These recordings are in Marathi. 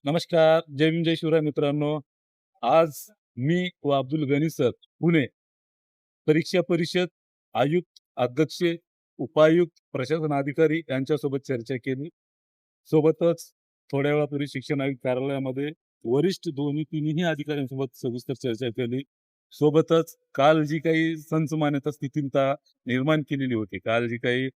नमस्कार. जय भीम, जय शिवराय मित्रांनो. आज मी व अब्दुल गनी सर, पुणे परीक्षा परिषद आयुक्त, अध्यक्ष, उपायुक्त, प्रशासन अधिकारी यांच्यासोबत चर्चा केली. सोबतच थोड्या वेळापूर्वी शिक्षण आयुक्त कार्यालयामध्ये वरिष्ठ दोन्ही तिन्ही अधिकाऱ्यांसोबत सविस्तर चर्चा केली. सोबतच काल जी काही संचमान्यता स्थितींता निर्माण केलेली होती, काल जी काही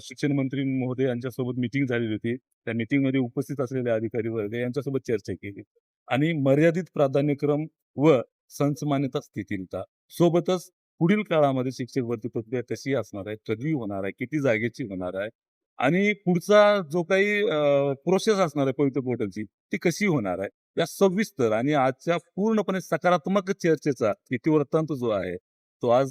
शिक्षण मंत्री महोदय यांच्यासोबत मीटिंग झालेली होती. त्या मीटिंगमध्ये उपस्थित असलेले अधिकारी वर्ग यांच्यासोबत चर्चा केली आणि मर्यादित प्राधान्यक्रम व संचमान्यता स्थितींता सोबतच पुढील काळामध्ये शिक्षक भरती प्रक्रिया कशी असणार आहे, कधी होणार आहे, किती जागेची होणार आहे आणि पुढचा जो काही प्रोसेस असणार आहे पवित्र पोर्टलची ती कशी होणार आहे, या सविस्तर आणि आजच्या पूर्णपणे सकारात्मक चर्चेचा इतिवृत्तांत जो आहे तो आज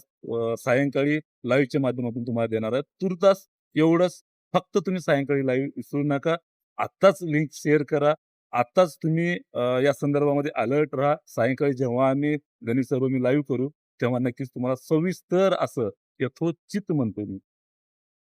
सायंकाळी लाईव्हच्या माध्यमातून तुम्हाला देणार आहे. तुर्तास एवढंच. फक्त तुम्ही सायंकाळी लाईव्ह विसरू नका. आत्ताच लिंक शेअर करा. आत्ताच तुम्ही या संदर्भामध्ये अलर्ट राहा. सायंकाळी जेव्हा आम्ही गणित सर्व मी लाईव्ह करू, तेव्हा नक्कीच तुम्हाला सविस्तर असं यथोचित म्हणतो मी,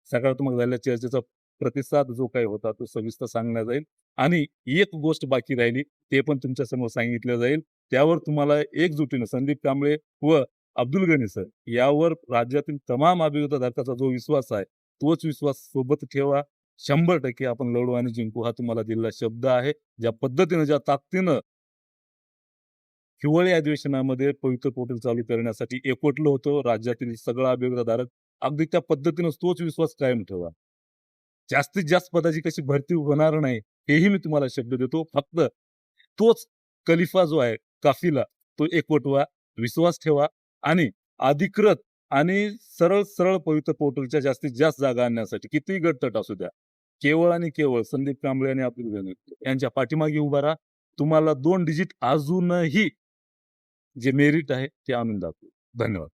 सकारात्मक झालेल्या चर्चेचा प्रतिसाद जो काही होता तो सविस्तर सांगण्यात जाईल. आणि एक गोष्ट बाकी राहिली, ते पण तुमच्यासमोर सांगितलं जाईल. त्यावर तुम्हाला एकजुटीनं संदीप कांबळे व अब्दुल गनी सर यावर राज्यातील तमाम अभियोजकाचा जो विश्वास आहे, तोच विश्वास सोबत ठेवा. 100% आपण लढू आणि जिंकू हा तुम्हाला दिलेला शब्द आहे. ज्या पद्धतीनं, ज्या ताकदीनं हिवाळी अधिवेशनामध्ये पवित्र पोर्टल चालू करण्यासाठी एकवटलं होतं राज्यातील सगळा अभियोजकधारक, अगदी त्या पद्धतीनं तोच विश्वास कायम ठेवा. जास्तीत जास्त पदाची कशी भरती होणार नाही, हेही मी तुम्हाला शब्द देतो. फक्त तोच खलिफा जो आहे, काफिला, तो एकवटवा, विश्वास ठेवा आणि अधिकृत आणि सरळ-सरळ पवित्र पोर्टलच्या जास्तीत जास्त जागा आणण्यासाठी कितीही गटतट असू द्या. केवळ आणि केवळ संदीप कांबळे आणि अब्दुल गनी यांच्या पाठीमागे उभा राहा. तुम्हाला 2 डिजिट अजूनही जे मेरिट आहे ते आणून दाखवू. धन्यवाद.